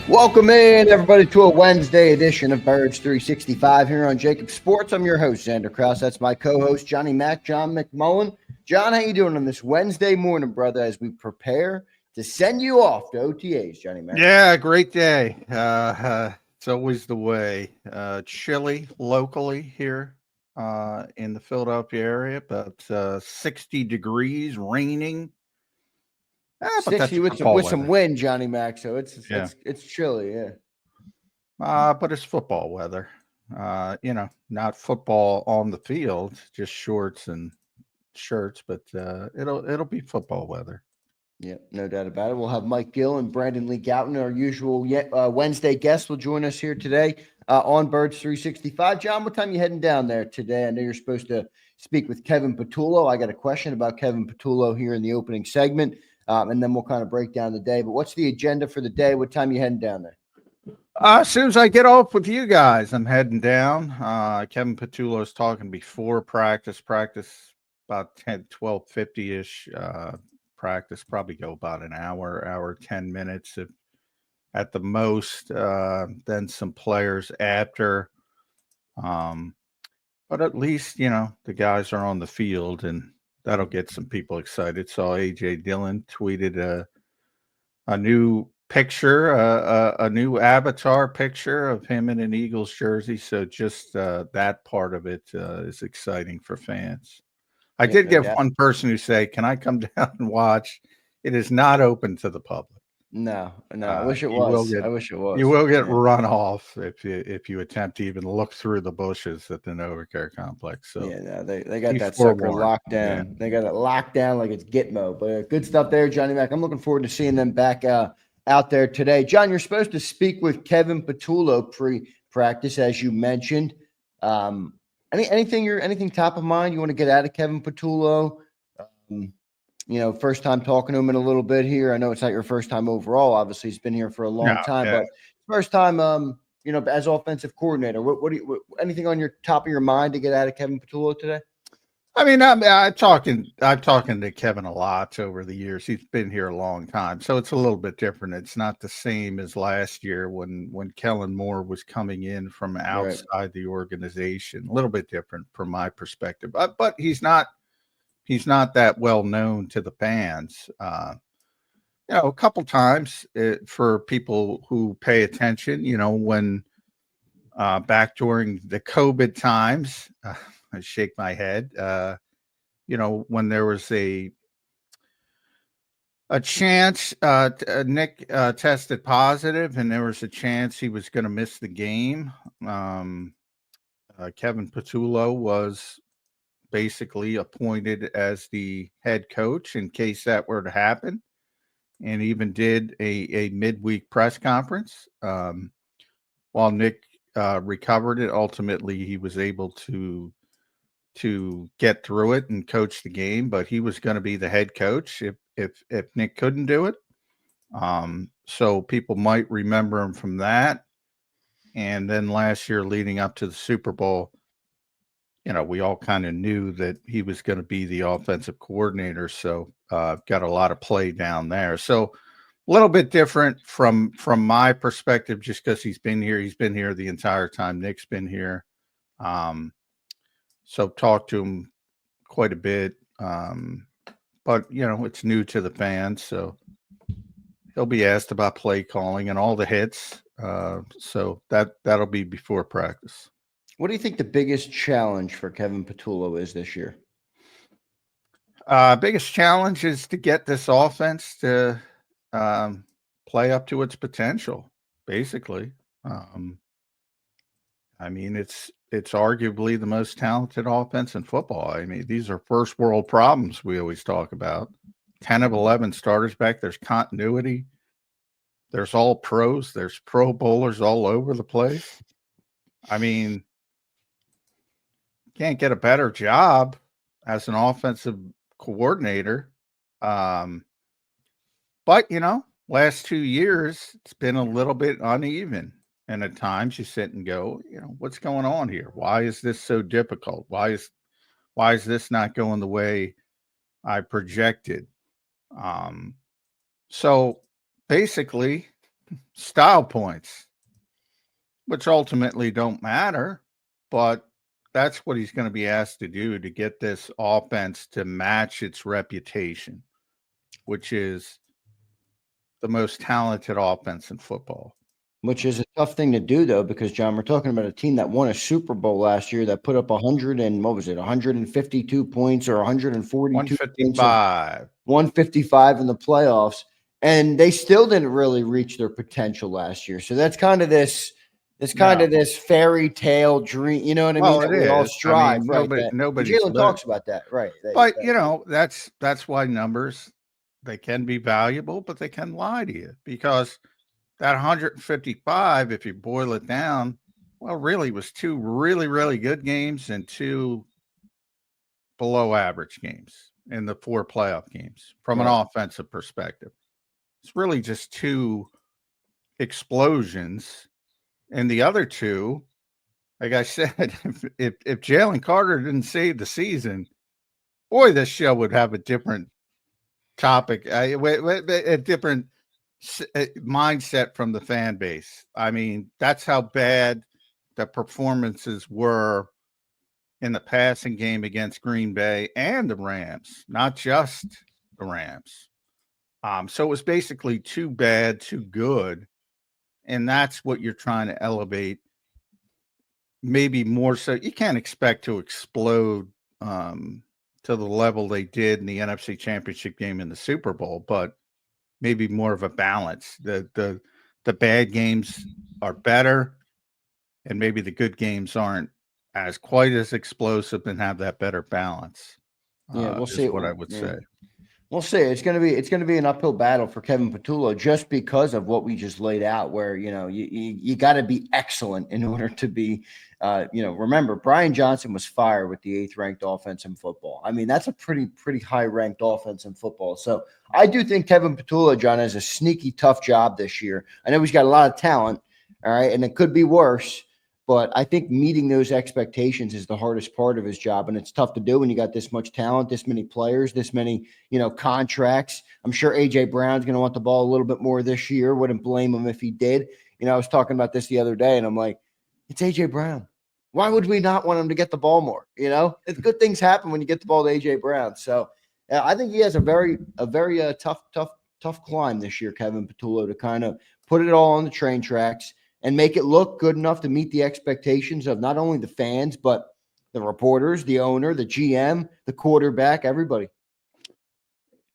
Welcome in, everybody, to a Wednesday edition of Birds 365 here on JAKIB Sports. I'm your host, Zander Krause. That's my co-host, Johnny Mac, John McMullen. John, how you doing on this Wednesday morning, brother, as we prepare to send you off to OTAs, Johnny Mac? Yeah, great day. It's always the way. Chilly locally here in the Philadelphia area, but 60 degrees, raining. But that's 60 with some football with some weather. wind, Johnny Mac. So it's Yeah. it's chilly, yeah. But it's football weather. Not football on the field, just shorts and shirts, but it'll be football weather. Yeah, no doubt about it. We'll have Mike Gill and Brandon Lee Gouton, our usual Wednesday guests, will join us here today on Birds 365. John, what time are you heading down there today? I know you're supposed to speak with Kevin Patulo. I got a question about Kevin Patulo here in the opening segment, and then we'll kind of break down the day. But what's the agenda for the day? What time are you heading down there? As soon as I get off with you guys, I'm heading down. Kevin Patulo is talking before practice about 10, 12:50-ish. Practice probably go about an hour, 10 minutes at the most. Then some players after. But at least, the guys are on the field and that'll get some people excited. Saw A.J. Dillon tweeted a new picture, a new avatar picture of him in an Eagles jersey. So just that part of it is exciting for fans. I Yeah, did no get doubt. one person who say, "Can I come down and watch?" It is not open to the public. No, I wish it You will was. get I wish it you was. will get Yeah. run off if you attempt to even look through the bushes at the Novacare complex. So Yeah, no, they got be that sucker forewarned. locked Yeah. down. They got it locked down like it's Gitmo. But good stuff there, Johnny Mac. I'm looking forward to seeing them back out there today. John, you're supposed to speak with Kevin Patulo pre-practice, as you mentioned. Um, anything top of mind you want to get out of Kevin Patulo? Um, first time talking to him in a little bit here. I know it's not your first time overall. Obviously, he's been here for a long Yeah. time, Yeah. but first time, as offensive coordinator. What do you? Anything on your top of your mind to get out of Kevin Patulo today? I mean, I'm talking to Kevin a lot over the years. He's been here a long time, so it's a little bit different. It's not the same as last year when Kellen Moore was coming in from Right. outside the organization. A little bit different from my perspective, but he's not that well known to the fans. A couple times for people who pay attention. When back during the COVID times, I shake my head. When there was a chance Nick tested positive, and there was a chance he was going to miss the game. Kevin Patulo was basically appointed as the head coach in case that were to happen, and even did a midweek press conference. While Nick recovered it, ultimately he was able to get through it and coach the game, but he was going to be the head coach if Nick couldn't do it. So people might remember him from that. And then last year, leading up to the Super Bowl, we all kind of knew that he was going to be the offensive coordinator. So got a lot of play down there. So a little bit different from my perspective, just because he's been here. He's been here the entire time Nick's been here. So talked to him quite a bit. But it's new to the fans, so he'll be asked about play calling and all the hits. So that'll be before practice. What do you think the biggest challenge for Kevin Patulo is this year? Biggest challenge is to get this offense to play up to its potential. Basically, I mean it's arguably the most talented offense in football. I mean, these are first world problems we always talk about. 10 of 11 starters back. There's continuity. There's all pros. There's pro bowlers all over the place. I mean, can't get a better job as an offensive coordinator. But, last 2 years, it's been a little bit uneven. And at times you sit and go, what's going on here? Why is this so difficult? Why is this not going the way I projected? So basically, style points, which ultimately don't matter, but that's what he's going to be asked to do to get this offense to match its reputation, which is the most talented offense in football. Which is a tough thing to do, though, because, John, we're talking about a team that won a Super Bowl last year that put up 100 and what was it, 152 points or 142 points or 155. 155 in the playoffs, and they still didn't really reach their potential last year. So that's kind of this No. fairy tale dream. You know what I mean? Well, That it we all is. I strive, mean, right? That nobody's Jalen talks about that, right? But you know, that's why numbers, they can be valuable, but they can lie to you, because that 155, if you boil it down, well, really was 2 really, really good games and 2 below average games in the 4 playoff games from an Right. offensive perspective. It's really just 2 explosions, and the other 2, like I said, if Jalen Carter didn't save the season, boy, this show would have a different topic, a different mindset from the fan base. I mean, that's how bad the performances were in the passing game against Green Bay and the Rams, not just the Rams. So it was basically too bad, too good. And that's what you're trying to elevate. Maybe more so. You can't expect to explode to the level they did in the NFC Championship game in the Super Bowl, but maybe more of a balance. The bad games are better, and maybe the good games aren't as quite as explosive and have that better balance. Yeah, we'll Is see. what I would Yeah. say. We'll see. It's gonna be an uphill battle for Kevin Patulo just because of what we just laid out. Where you got to be excellent in order to be. Remember, Brian Johnson was fired with the 8th ranked offense in football. I mean, that's a pretty high ranked offense in football. So I do think Kevin Patulo, John, has a sneaky tough job this year. I know he's got a lot of talent. All right, and it could be worse. But I think meeting those expectations is the hardest part of his job, and it's tough to do when you got this much talent, this many players, this many contracts. I'm sure AJ Brown's going to want the ball a little bit more this year. Wouldn't blame him if he did. I was talking about this the other day, and I'm like, it's AJ Brown. Why would we not want him to get the ball more? It's good things happen when you get the ball to AJ Brown. So I think he has a very tough climb this year, Kevin Patulo, to kind of put it all on the train tracks and make it look good enough to meet the expectations of not only the fans, but the reporters, the owner, the GM, the quarterback, everybody.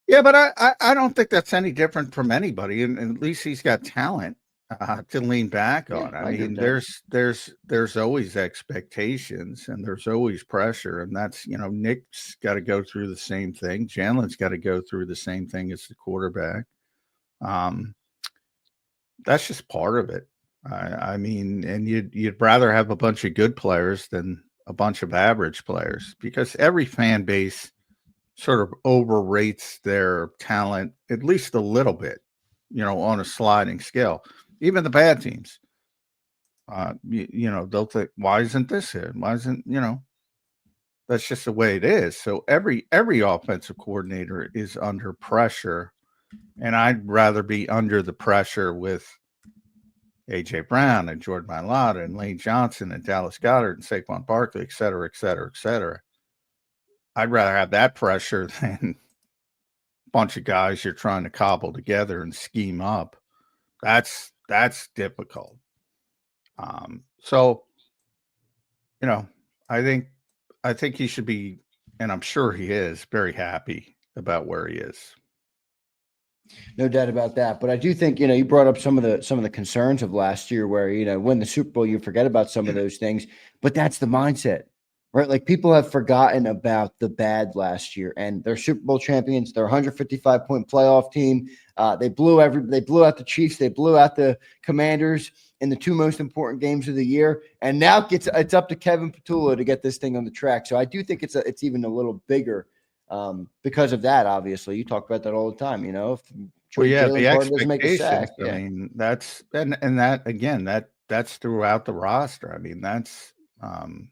Yeah, but I don't think that's any different from anybody, and at least he's got talent to lean back on. I mean, there's always expectations and there's always pressure, and that's Nick's got to go through the same thing. Jalen's got to go through the same thing as the quarterback. That's just part of it. I mean, and you'd rather have a bunch of good players than a bunch of average players, because every fan base sort of overrates their talent at least a little bit, on a sliding scale. Even the bad teams, they'll think, why isn't this here? Why isn't, that's just the way it is. So every offensive coordinator is under pressure, and I'd rather be under the pressure with AJ Brown and Jordan Mailata and Lane Johnson and Dallas Goedert and Saquon Barkley, et cetera, et cetera, et cetera. I'd rather have that pressure than a bunch of guys you're trying to cobble together and scheme up. That's difficult. So, I think he should be, and I'm sure he is, very happy about where he is. No doubt about that. But I do think, you brought up some of the concerns of last year where, win the Super Bowl, you forget about some of those things, but that's the mindset, right? Like, people have forgotten about the bad last year, and they're Super Bowl champions. They're a 155-point playoff team. They blew out the Chiefs. They blew out the Commanders in the 2 most important games of the year. And now it's up to Kevin Patulo to get this thing on the track. So I do think it's even a little bigger because of that. Obviously, you talk about that all the time. If The Jalen Carter doesn't make a sack, expectations. I mean, that's and that again, that's throughout the roster. I mean, that's from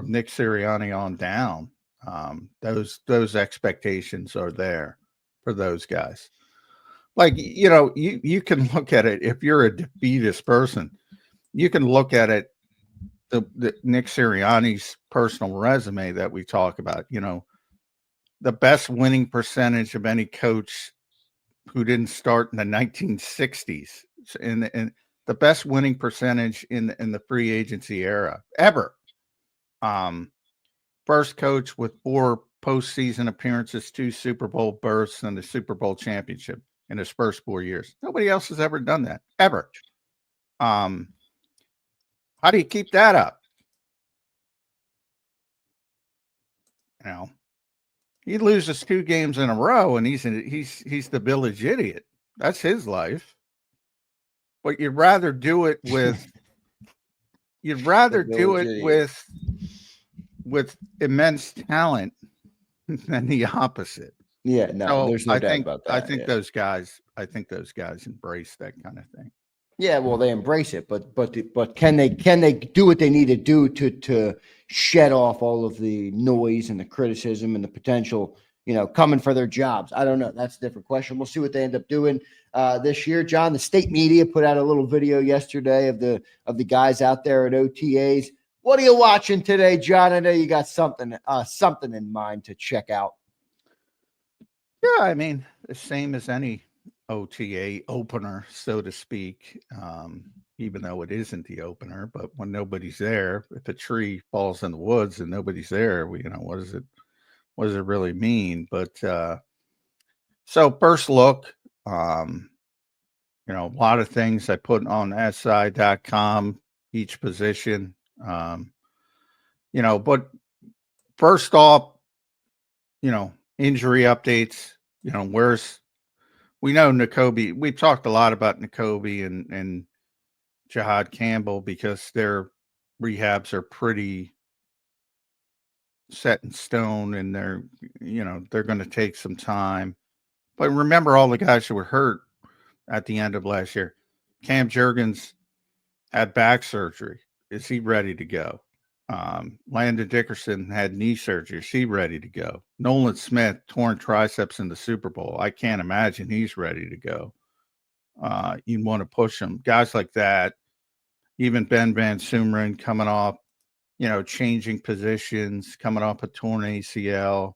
Nick Sirianni on down. Those expectations are there for those guys. like, you can look at it if you're a defeatist person. You can look at it, the Nick Sirianni's personal resume that we talk about. The best winning percentage of any coach who didn't start in the 1960s, and the best winning percentage in the free agency era ever. First coach with 4 postseason appearances, 2 Super Bowl berths, and the Super Bowl championship in his first 4 years. Nobody else has ever done that, ever. How do you keep that up? He loses 2 games in a row, and he's the village idiot. That's his life. But you'd rather do it with with immense talent than the opposite. Yeah, no, So there's no doubt about that. I think those guys embrace that kind of thing. Yeah, well, they embrace it, but can they do what they need to do to shed off all of the noise and the criticism and the potential, coming for their jobs? I don't know. That's a different question. We'll see what they end up doing this year. John, the state media put out a little video yesterday of the guys out there at OTAs. What are you watching today, John? I know you got something in mind to check out. Yeah, I mean, the same as any OTA opener, so to speak, even though it isn't the opener. But when nobody's there, if a tree falls in the woods and nobody's there, what does it really mean? But so first look, a lot of things I put on SI.com, each position, but first off, injury updates, we know Nakobe. We've talked a lot about Nakobe and Jahad Campbell because their rehabs are pretty set in stone, and they're going to take some time. But remember all the guys who were hurt at the end of last year. Cam Jurgens had back surgery. Is he ready to go? Landon Dickerson had knee surgery. Is he ready to go? Nolan Smith torn triceps in the Super Bowl. I can't imagine he's ready to go. You'd want to push him. Guys like that. Even Ben Van Sumeren coming off, changing positions, coming off a torn ACL.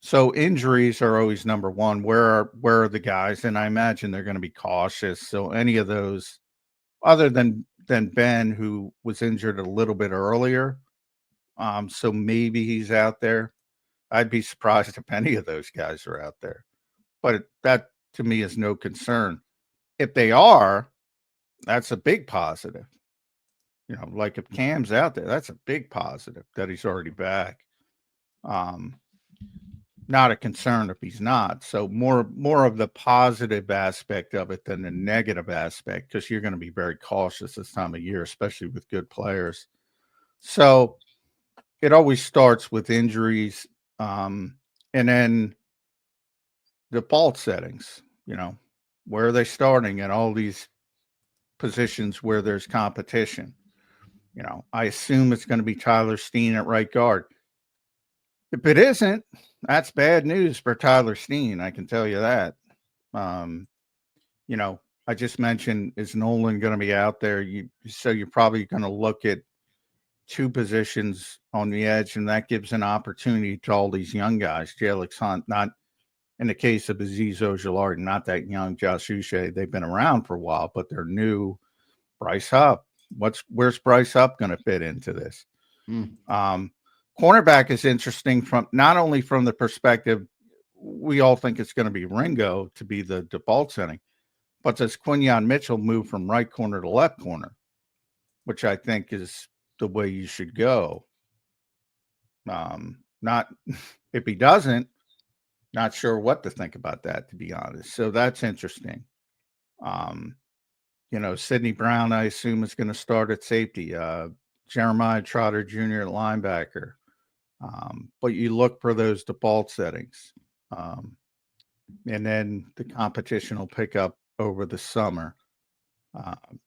So injuries are always number one. Where are the guys? And I imagine they're going to be cautious. So any of those, other than Ben, who was injured a little bit earlier, so maybe he's out there. I'd be surprised if any of those guys are out there. But that to me is no concern. If they are, that's a big positive. Like if Cam's out there, that's a big positive that he's already back. Not a concern if he's not. So more of the positive aspect of it than the negative aspect, because you're going to be very cautious this time of year, especially with good players. So it always starts with injuries, and then default settings. Where are they starting at all these positions where there's competition? I assume it's going to be Tyler Steen at right guard. If it isn't, that's bad news for Tyler Steen. I can tell you that. I just mentioned, is Nolan going to be out there? So you're probably going to look at 2 positions on the edge, and that gives an opportunity to all these young guys. Jalix Hunt, not in the case of Azeez Ojulari, not that young. Josh Uche, they've been around for a while, but they're new. Bryce Hupp. Where's Bryce Hupp going to fit into this? Cornerback is interesting from not only from the perspective we all think it's going to be Ringo to be the default setting, but does Quinyon Mitchell move from right corner to left corner, which I think is the way you should go. Not if he doesn't, not sure what to think about that, to be honest. So that's interesting. Sidney Brown, I assume, is going to start at safety. Jeremiah Trotter Jr. at linebacker. But you look for those default settings. And then the competition will pick up over the summer.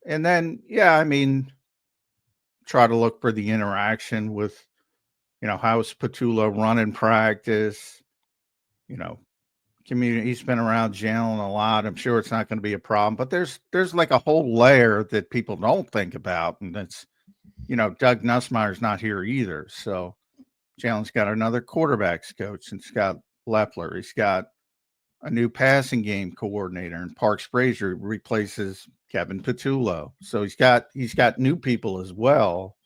And then, try to look for the interaction with, how's Patulo running practice? community. He's been around Jalen a lot. I'm sure it's not going to be a problem, but there's like a whole layer that people don't think about, and that's, Doug Nussmeier's not here either. So Jalen's got another quarterbacks coach and Scott Leffler. He's got a new passing game coordinator, and Parks Frazier replaces Kevin Patulo. So he's got new people as well.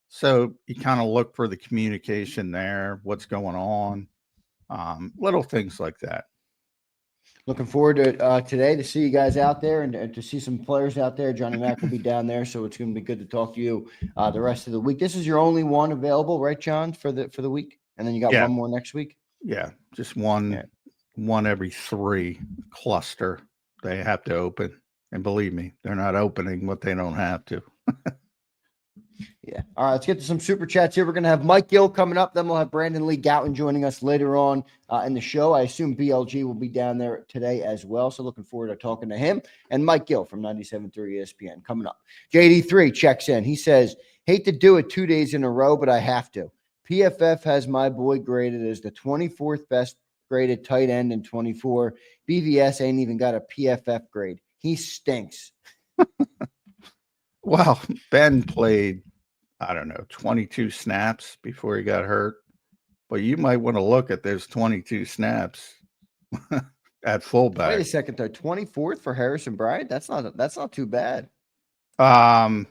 So you kind of look for the communication there, what's going on, little things like that. Looking forward to today to see you guys out there and to see some players out there. Johnny Mack will be down there, so it's going to be good to talk to you the rest of the week. This is your only one available, right, John, for the week, and then you got one more next week. Yeah, just one every 3 cluster they have to open, and believe me, they're not opening what they don't have to. Yeah. All right, let's get to some super chats here. We're going to have Mike Gill coming up. Then we'll have Brandon Lee Gouton joining us later on in the show. I assume BLG will be down there today as well. So looking forward to talking to him. And Mike Gill from 97.3 ESPN coming up. JD3 checks in. He says, hate to do it 2 days in a row, but I have to. PFF has my boy graded as the 24th best graded tight end in 24. BVS ain't even got a PFF grade. He stinks. Well, Ben played, I don't know, 22 snaps before he got hurt. But you might want to look at those 22 snaps at fullback. Wait a second, though. 24th for Harrison Bryant? That's not too bad. Yeah,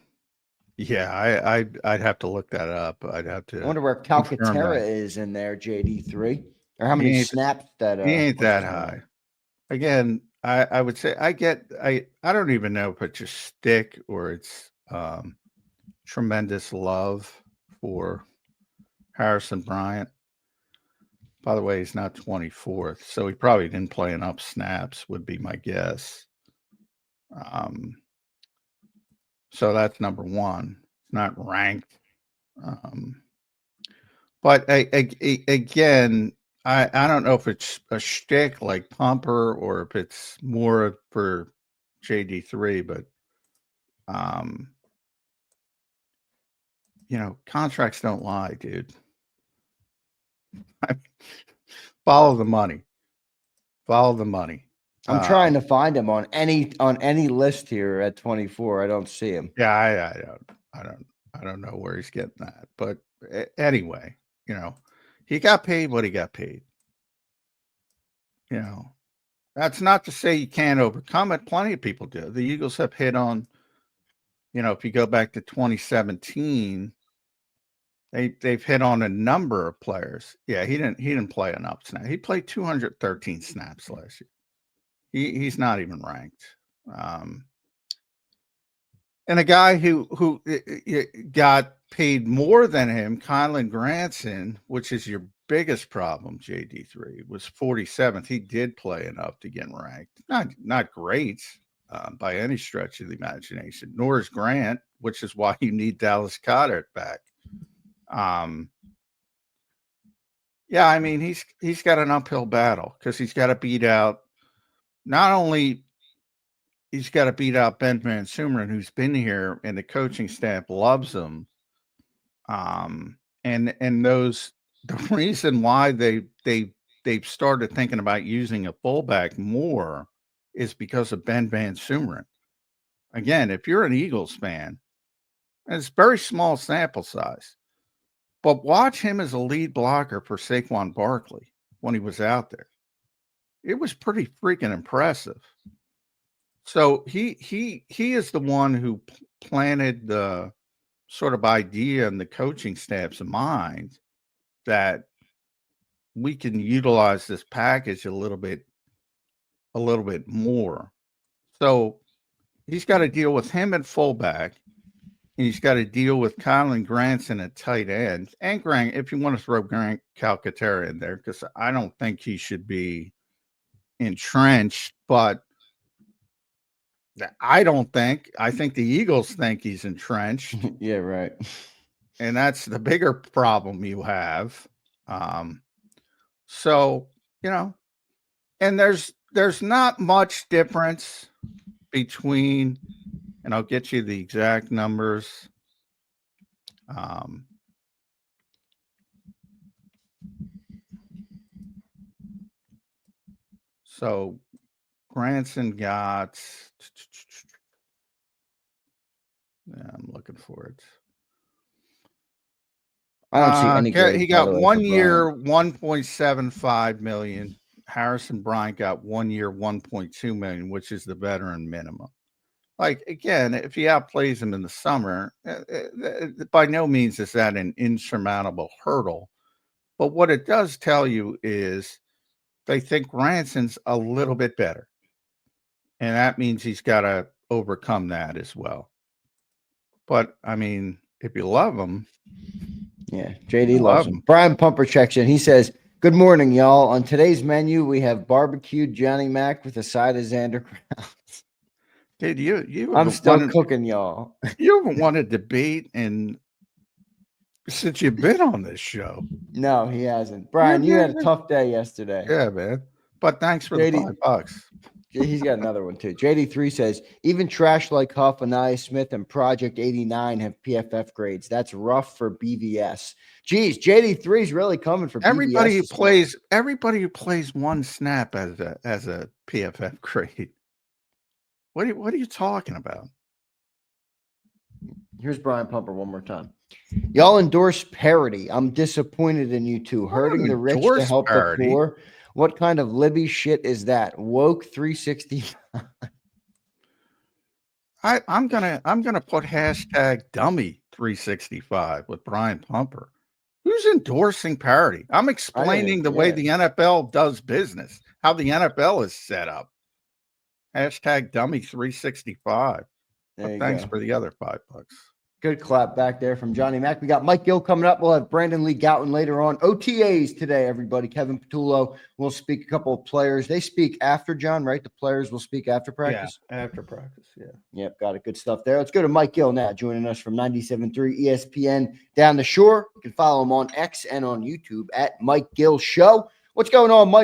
I'd have to look that up. I'd have to. I wonder where Calcaterra is in there, JD3, or how many snaps that he ain't that high. Again, I would say I don't even know if it's just stick or it's tremendous love for Harrison Bryant. By the way, he's not 24th, so he probably didn't play enough snaps, would be my guess. So that's number one. It's not ranked. But again, I don't know if it's a shtick like Pumper or if it's more for JD3, but contracts don't lie, dude. Follow the money. Follow the money. I'm trying to find him on any list here at 24. I don't see him. Yeah, I don't know where he's getting that. But anyway, he got paid what he got paid. That's not to say you can't overcome it. Plenty of people do. The Eagles have hit on, if you go back to 2017, they've hit on a number of players. Yeah, he didn't play enough snaps. He played 213 snaps last year. He's not even ranked. And a guy who got paid more than him, Kylan Granson, which is your biggest problem, JD3, was 47th. He did play enough to get ranked. Not great by any stretch of the imagination, nor is Grant, which is why you need Dallas Goedert back. Yeah, I mean, he's got an uphill battle because he's got to beat out not only he's got to beat out Ben Van Sumeren, who's been here and the coaching staff loves him. And those the reason why they've started thinking about using a fullback more is because of Ben Van Sumeren. Again, if you're an Eagles fan, and it's very small sample size, but watch him as a lead blocker for Saquon Barkley when he was out there. It was pretty freaking impressive. So he is the one who planted the sort of idea in the coaching staff's mind that we can utilize this package a little bit more. So he's got to deal with him at fullback. And he's got to deal with Kylan Granson at tight end. And Grant, if you want to throw Grant Calcaterra in there, because I don't think he should be entrenched, but I think the Eagles think he's entrenched. Yeah, right. And that's the bigger problem you have. So, and there's not much difference between, and I'll get you the exact numbers. So Granson got. Yeah, I'm looking for it. I don't see any grades. He by got the way, 1 for year, 1.75 million. Harrison Bryant got 1 year, 1.2 million, which is the veteran minimum. Like, again, if he outplays him in the summer, by no means is that an insurmountable hurdle. But what it does tell you is they think Ranson's a little bit better. And that means he's got to overcome that as well. But, I mean, if you love him. Yeah, JD loves him. Brian Pumper checks in. He says, "Good morning, y'all. On today's menu, we have barbecued Johnny Mac with a side of Zander Krause." Dude, I'm still cooking, y'all. You haven't won a debate since you've been on this show. No, he hasn't. Brian, you had a tough day yesterday. Yeah, man. But thanks for the $5. He's got another one too. JD3 says, "Even trash like Huff, Anaya Smith, and Project 89 have PFF grades. That's rough for BVS." Geez, JD3 is really coming for everybody BVS. Everybody who plays one snap as a PFF grade. What are you talking about? Here's Brian Pumper one more time. "Y'all endorse parity. I'm disappointed in you two. Hurting the rich to help the poor. What kind of Libby shit is that? Woke 365. I'm gonna put hashtag dummy 365 with Brian Pumper. Who's endorsing parity? I'm explaining the way the NFL does business, how the NFL is set up. Hashtag dummy 365. Thanks for the other $5. Good clap back there from Johnny Mac. We got Mike Gill coming up. We'll have Brandon Lee Gouton later on. OTAs today, everybody. Kevin Patulo will speak a couple of players. They speak after John, right? The players will speak after practice? Yeah, after practice, yeah. Yep, got it. Good stuff there. Let's go to Mike Gill now, joining us from 97.3 ESPN down the shore. You can follow him on X and on YouTube at Mike Gill Show. What's going on, Mike?